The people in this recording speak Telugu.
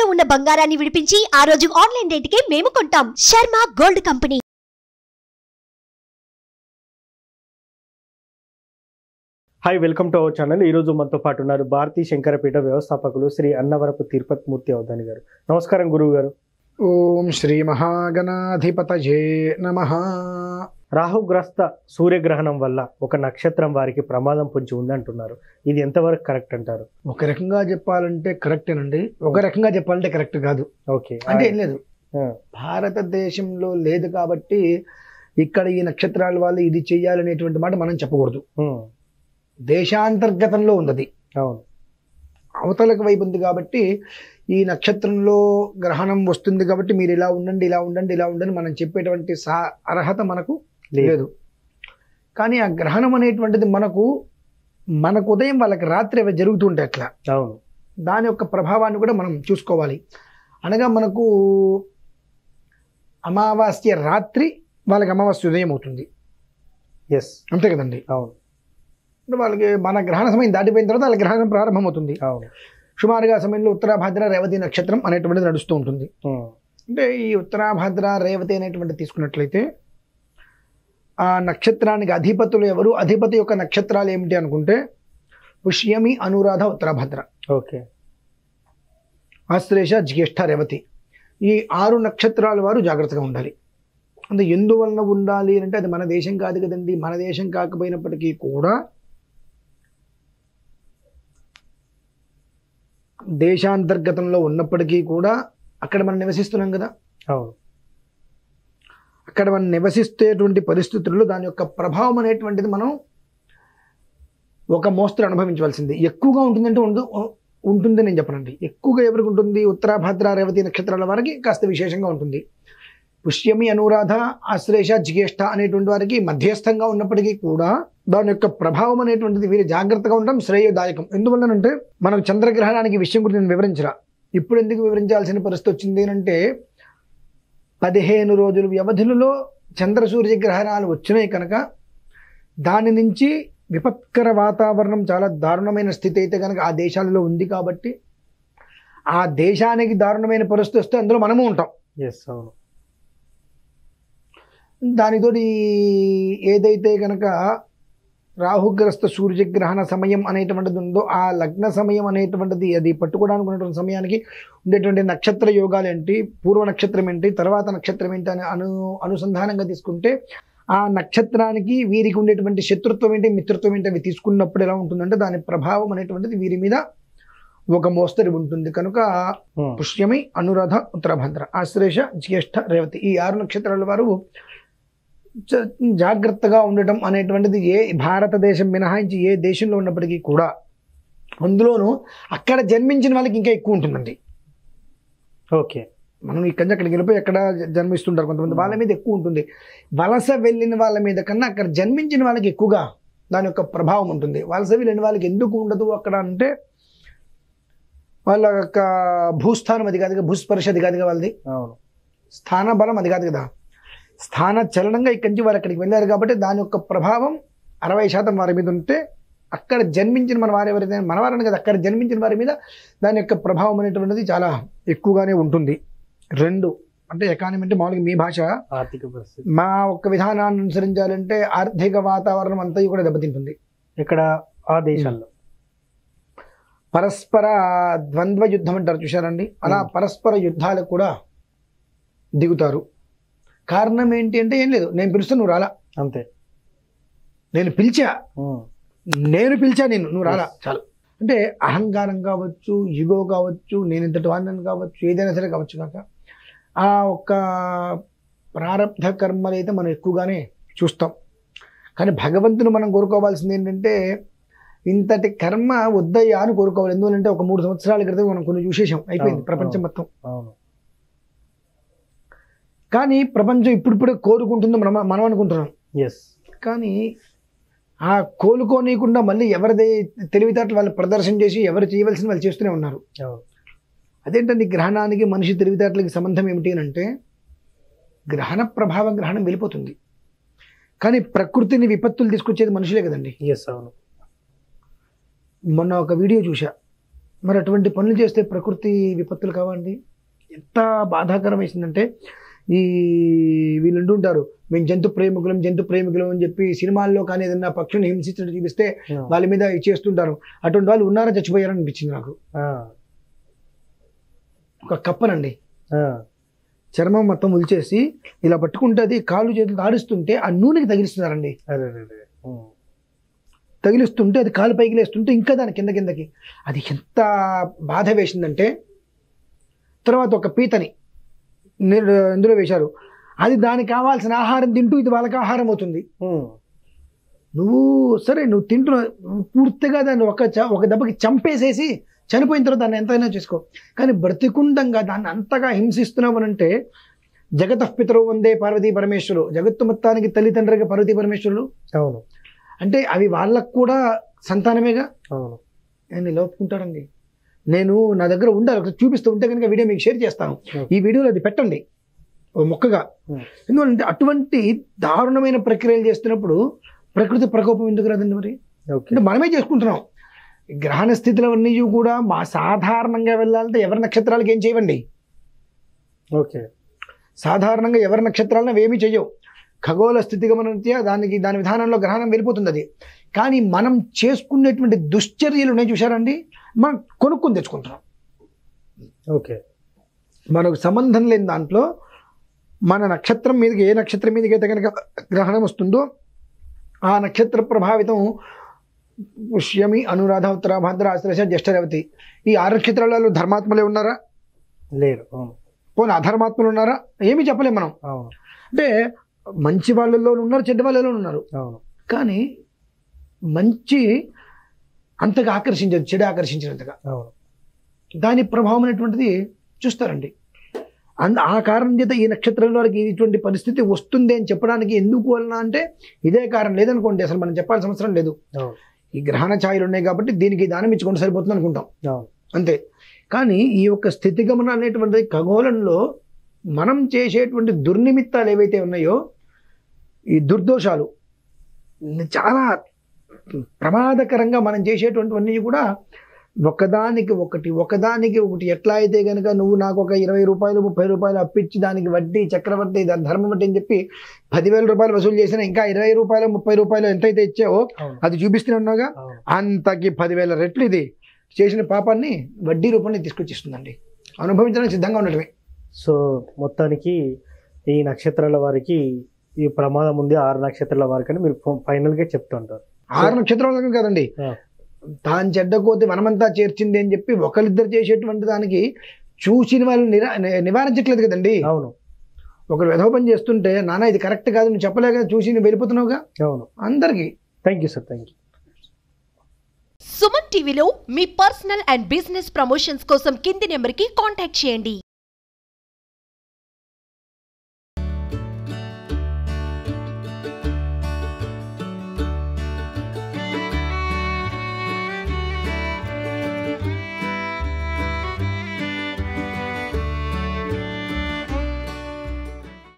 తాకట్టులో ఉన్న బంగారాన్ని విడిపించి ఆ రోజు ఆన్లైన్ రేటుకే మేము కొంటాం. Sharma gold company. Hi, welcome to our channel. ఈరోజు మనతో పాటు ఉన్నారు భారతీ శంకరపీఠ వ్యవస్థాపకులు శ్రీ అన్నవరపు తిరుపతి మూర్తి అవధాని గారు. నమస్కారం గురువు గారు. ఓం శ్రీ మహాగణాధిపతయే నమః. రాహుగ్రస్త సూర్యగ్రహణం వల్ల ఒక నక్షత్రం వారికి ప్రమాదం పొంచి ఉందంటున్నారు. ఇది ఎంతవరకు కరెక్ట్ అంటారు? ఒక రకంగా చెప్పాలంటే కరెక్టేనండి, ఒక రకంగా చెప్పాలంటే కరెక్ట్ కాదు. ఓకే, అంటే ఏం లేదు, భారతదేశంలో లేదు కాబట్టి ఇక్కడ ఈ నక్షత్రాల వాళ్ళు ఇది చెయ్యాలనేటువంటి మాట మనం చెప్పకూడదు. దేశాంతర్గతంలో ఉంది, అవును, అవతలకు వైపు ఉంది కాబట్టి ఈ నక్షత్రంలో గ్రహణం వస్తుంది కాబట్టి మీరు ఇలా ఉండండి ఇలా ఉండండి ఇలా ఉండండి మనం చెప్పేటువంటి అర్హత మనకు లేదు. కానీ ఆ గ్రహణం అనేటువంటిది మనకు ఉదయం వాళ్ళకి రాత్రి అవి జరుగుతుంటాయి అట్లా. అవును, దాని యొక్క ప్రభావాన్ని కూడా మనం చూసుకోవాలి. అనగా మనకు అమావాస్య రాత్రి వాళ్ళకి అమావాస్య ఉదయం అవుతుంది. ఎస్, అంతే కదండి. అవును, వాళ్ళకి మన గ్రహణ సమయం దాటిపోయిన తర్వాత వాళ్ళకి గ్రహణం ప్రారంభమవుతుంది. అవును, సుమారుగా సమయంలో ఉత్తరాభాద్ర రేవతి నక్షత్రం అనేటువంటిది నడుస్తూ ఉంటుంది. అంటే ఈ ఉత్తరాభాద్ర రేవతి అనేటువంటి తీసుకున్నట్లయితే ఆ నక్షత్రానికి అధిపతులు ఎవరు, అధిపతి యొక్క నక్షత్రాలు ఏమిటి అనుకుంటే పుష్యమి, అనురాధ, ఉత్తరాభద్ర, ఓకే, ఆశ్లేష, జ్యేష్ఠ, రేవతి. ఈ 6 నక్షత్రాల వారు జాగ్రత్తగా ఉండాలి. అంటే ఎందువలన ఉండాలి అంటే అది మన దేశం కాదు కదండి. మన దేశం కాకపోయినప్పటికీ కూడా దేశాంతర్గతంలో ఉన్నప్పటికీ కూడా అక్కడ మనం నివసిస్తున్నాం కదా. అవును, అక్కడ మనం నివసిస్తేటువంటి పరిస్థితుల్లో దాని యొక్క ప్రభావం అనేటువంటిది మనం ఒక మోస్తరు అనుభవించవలసింది. ఎక్కువగా ఉంటుందంటే ఉంటుంది నేను చెప్పనండి. ఎక్కువగా ఎవరికి ఉంటుంది? ఉత్తరాభద్ర రేవతి నక్షత్రాల వారికి కాస్త విశేషంగా ఉంటుంది. పుష్యమి, అనురాధ, ఆశ్లేష, జ్యేష్ఠ అనేటువంటి వారికి మధ్యస్థంగా ఉన్నప్పటికీ కూడా దాని యొక్క ప్రభావం అనేటువంటిది వీరు జాగ్రత్తగా ఉండడం శ్రేయదాయకం. ఎందువల్లనంటే మనకు చంద్రగ్రహణానికి విషయం గురించి నేను వివరించరా. ఇప్పుడు ఎందుకు వివరించాల్సిన పరిస్థితి వచ్చింది అంటే 15 రోజుల వ్యవధిలో చంద్ర సూర్యగ్రహణాలు వచ్చినాయి కనుక దాని నుంచి విపత్కర వాతావరణం, చాలా దారుణమైన స్థితి అయితే కనుక ఆ దేశాలలో ఉంది కాబట్టి ఆ దేశానికి దారుణమైన పరిస్థితి వస్తే అందులో మనము ఉంటాం. ఎస్, అవును. దానితోటి ఏదైతే కనుక రాహుగ్రస్త సూర్యగ్రహణ సమయం అనేటువంటిది ఉందో ఆ లగ్న సమయం అనేటువంటిది అది పట్టుకోవడానికి ఉన్నటువంటి సమయానికి ఉండేటువంటి నక్షత్ర యోగాలు ఏంటి, పూర్వ నక్షత్రం ఏంటి, తర్వాత నక్షత్రం ఏంటి అని అనుసంధానంగా తీసుకుంటే ఆ నక్షత్రానికి వీరికి ఉండేటువంటి శత్రుత్వం ఏంటి, మిత్రత్వం ఏంటి అవి తీసుకున్నప్పుడు ఎలా ఉంటుందంటే దాని ప్రభావం అనేటువంటిది వీరి మీద ఒక మోస్తరు ఉంటుంది. కనుక పుష్యమి, అనురాధ, ఉత్తరాభద్ర, ఆశ్లేష, జ్యేష్ఠ, రేవతి ఈ 6 నక్షత్రాల వారు జాగ్రత్తగా ఉండటం అనేటువంటిది ఏ భారతదేశం మినహాయించి ఏ దేశంలో ఉన్నప్పటికీ కూడా, అందులోనూ అక్కడ జన్మించిన వాళ్ళకి ఇంకా ఎక్కువ ఉంటుందండి. ఓకే, మనం ఇక్కడి నుంచి అక్కడికి వెళ్ళిపోయి ఎక్కడ జన్మిస్తుంటారు కొంతమంది, వాళ్ళ మీద ఎక్కువ ఉంటుంది. వలస వెళ్ళిన వాళ్ళ మీద కన్నా అక్కడ జన్మించిన వాళ్ళకి ఎక్కువగా దాని యొక్క ప్రభావం ఉంటుంది. వలస వెళ్ళిన వాళ్ళకి ఎందుకు ఉండదు అక్కడ అంటే వాళ్ళ యొక్క భూస్థానం అది కాదుగా, భూస్పర్శ అది కాదుగా వాళ్ళది, అవును, స్థాన బలం అది కాదు కదా. స్థాన చలనంగా ఇక్కడి నుంచి వారు అక్కడికి వెళ్ళారు కాబట్టి దాని యొక్క ప్రభావం 60% వారి మీద ఉంటే అక్కడ జన్మించిన మన వారు ఎవరైతే మనవారని కదా అక్కడ జన్మించిన వారి మీద దాని యొక్క ప్రభావం అనేటువంటిది చాలా ఎక్కువగానే ఉంటుంది. 2 అంటే ఎకానమీ అంటే మామూలుగా మీ భాష, ఆర్థిక పరిస్థితి, మా ఒక్క విధానాన్ని అనుసరించాలంటే ఆర్థిక వాతావరణం అంతా కూడా దెబ్బతింటుంది ఇక్కడ ఆ దేశాల్లో. పరస్పర ద్వంద్వ యుద్ధం అంటారు చూశారండి, అలా పరస్పర యుద్ధాలకు కూడా దిగుతారు. కారణం ఏంటి అంటే ఏం లేదు, నేను పిలుస్తా నువ్వు రాలా, అంతే, నేను పిలిచా నువ్వు రాలా చాలు. అంటే అహంకారం కావచ్చు, ఈగో కావచ్చు, నేను ఇంతటి వాడిని కావచ్చు, ఏదైనా సరే కావచ్చు కాక ఆ ఒక్క ప్రారబ్ధ కర్మలు అయితే మనం ఎక్కువగానే చూస్తాం. కానీ భగవంతుని మనం కోరుకోవాల్సింది ఏంటంటే ఇంతటి కర్మ వద్దయ్యా అని కోరుకోవాలి. ఎందుకంటే ఒక 3 సంవత్సరాల క్రితం మనం కొన్ని చూసేసాం, అయిపోయింది ప్రపంచం మొత్తం. కానీ ప్రపంచం ఇప్పుడిప్పుడే కోరుకుంటుందో మనం అనుకుంటున్నాం. కానీ ఆ కోలుకోనీయకుండా మళ్ళీ ఎవరిదే తెలివితేటలు వాళ్ళు ప్రదర్శన చేసి ఎవరు చేయవలసిన వాళ్ళు చేస్తూనే ఉన్నారు. అదేంటండి గ్రహణానికి మనిషి తెలివితేటలకి సంబంధం ఏమిటి అంటే గ్రహణ ప్రభావం గ్రహణం వెళ్ళిపోతుంది, కానీ ప్రకృతిని విపత్తులు తీసుకొచ్చేది మనుషులే కదండి. అవును. మొన్న ఒక వీడియో చూసా, మరి అటువంటి పనులు చేస్తే ప్రకృతి విపత్తులు కావండి. ఎంత బాధాకరం వేసిందంటే ఈ వీళ్ళు అంటుంటారు మేము జంతు ప్రేమికులం అని చెప్పి సినిమాల్లో కానీ ఏదైనా పక్షుని హింసించినట్టు చూపిస్తే వాళ్ళ మీద చేస్తుంటారు. అటువంటి వాళ్ళు ఉన్నారా చచ్చిపోయారని అనిపించింది నాకు. ఒక కప్పనండి చర్మం మొత్తం ఉల్చేసి ఇలా పట్టుకుంటే అది కాళ్ళు చేతులు తాడిస్తుంటే ఆ నూనెకి తగిలిస్తున్నారండి. తగిలిస్తుంటే అది కాలు పైకి లేస్తుంటే ఇంకా దాని కిందకి అది ఎంత బాధ వేసిందంటే తర్వాత ఒక పీతని ఇందులో వేశారు. అది దానికి కావాల్సిన ఆహారం తింటూ ఇది వాళ్ళకి ఆహారం అవుతుంది. నువ్వు తింటున్న పూర్తిగా దాన్ని ఒక దెబ్బకి చంపేసేసి చనిపోయిన తర్వాత దాన్ని ఎంతైనా చేసుకో, కానీ బ్రతికుండంగా దాన్ని అంతగా హింసిస్తున్నామనంటే జగత పితరు వందే పార్వతీ పరమేశ్వరు, జగత్తు మొత్తానికి తల్లిదండ్రులుగా పార్వతీ పరమేశ్వరులు. అవును, అంటే అవి వాళ్ళకు కూడా సంతానమేగా. అవును, నేను ఇలా ఒప్పుకుంటాడండి. నేను నా దగ్గర ఉండాలి, ఒకసారి చూపిస్తూ ఉంటే కనుక వీడియో మీకు షేర్ చేస్తాను. ఈ వీడియోలో అది పెట్టండి ఓ మొక్కగా. ఎందుకంటే అటువంటి దారుణమైన ప్రక్రియలు చేస్తున్నప్పుడు ప్రకృతి ప్రకోపం ఎందుకు రాదండి? మరి అంటే మనమే చేసుకుంటున్నాం. గ్రహణ స్థితులు అన్నీ కూడా మా సాధారణంగా వెళ్ళాలంటే ఎవరి నక్షత్రాలకు ఏం చేయవండి. ఓకే, సాధారణంగా ఎవరి నక్షత్రాలను ఏమీ చెయ్యవు. ఖగోళ స్థితిగమనరీత్యా దాని విధానంలో గ్రహణం వెళ్ళిపోతుంది అది. కానీ మనం చేసుకునేటువంటి దుశ్చర్యలు నేను చూశారండి, మనం కొనుక్కొని తెచ్చుకుంటున్నాం. ఓకే, మనకు సంబంధం లేని దాంట్లో మన నక్షత్రం మీదకి, ఏ నక్షత్రం మీదకి అయితే కనుక గ్రహణం వస్తుందో ఆ నక్షత్ర ప్రభావితం పుష్యమి, అనురాధ, ఉత్తర, భాద్ర, ఆశ్లేష, జ్యేష్ఠ, రేవతి ఈ 6 నక్షత్రాలలో ధర్మాత్మలే ఉన్నారా? లేరు. పోనీ అధర్మాత్మలు ఉన్నారా? ఏమీ చెప్పలేము మనం. అంటే మంచి వాళ్ళలో ఉన్నారు, చెడ్డ వాళ్ళలో ఉన్నారు. కానీ మంచి అంతగా ఆకర్షించదు, చెడు ఆకర్షించినంతగా. దాని ప్రభావం అనేటువంటిది చూస్తారండి. ఆ కారణం చేత ఈ నక్షత్రం వారికి ఇటువంటి పరిస్థితి వస్తుంది అని చెప్పడానికి ఎందుకు వలన అంటే ఇదే కారణం. లేదనుకోండి అసలు మనం చెప్పాల్సిన అవసరం లేదు. ఈ గ్రహణ ఛాయలు ఉన్నాయి కాబట్టి దీనికి దానం ఇచ్చుకుంటే సరిపోతుంది అనుకుంటాం, అంతే. కానీ ఈ యొక్క స్థితిగమన అనేటువంటి ఖగోళంలో మనం చేసేటువంటి దుర్నిమిత్తాలు ఏవైతే ఉన్నాయో, ఈ దుర్దోషాలు చాలా ప్రమాదకరంగా మనం చేసేటువంటివన్నీ కూడా ఒకదానికి ఒకటి ఎట్లా అయితే కనుక నువ్వు నాకు ఒక 20 రూపాయలు 30 రూపాయలు అప్పిచ్చి దానికి వడ్డీ, చక్రవడ్డీ, దాని ధర్మం వడ్డీ అని చెప్పి 10,000 రూపాయలు వసూలు చేసినా ఇంకా 20 రూపాయలు 30 రూపాయలు ఎంతైతే ఇచ్చావో అది చూపిస్తూనే ఉన్నావుగా, అంతకి 10,000 రెట్లు ఇది చేసిన పాపాన్ని వడ్డీ రూపాన్ని తీసుకొచ్చిస్తుందండి. అనుభవించడానికి సిద్ధంగా ఉండటమే. సో మొత్తానికి ఈ నక్షత్రాల వారికి ఈ ప్రమాదం ఉంది, 6 నక్షత్రాల వారికి అని మీరు ఫైనల్గా చెప్తుంటారు. 6 నక్షత్రాల కదండి, తాను చెడ్డ కోతి మనమంతా చేర్చింది అని చెప్పి ఒకరిద్దరు చేసేటువంటి దానికి చూసిన వాళ్ళు నివారించట్లేదు కదండి. అవును, ఒకరు వెధోపని చేస్తుంటే నాన్న ఇది కరెక్ట్ కాదు నువ్వు చెప్పలేక చూసి నువ్వు వెళ్ళిపోతున్నావుగా. అవును, అందరికీ thank you sir, thank you. Suman టీవీలో మీ పర్సనల్ అండ్ బిజినెస్ ప్రమోషన్స్ కోసం కింది నెంబర్కి కాంటాక్ట్ చేయండి.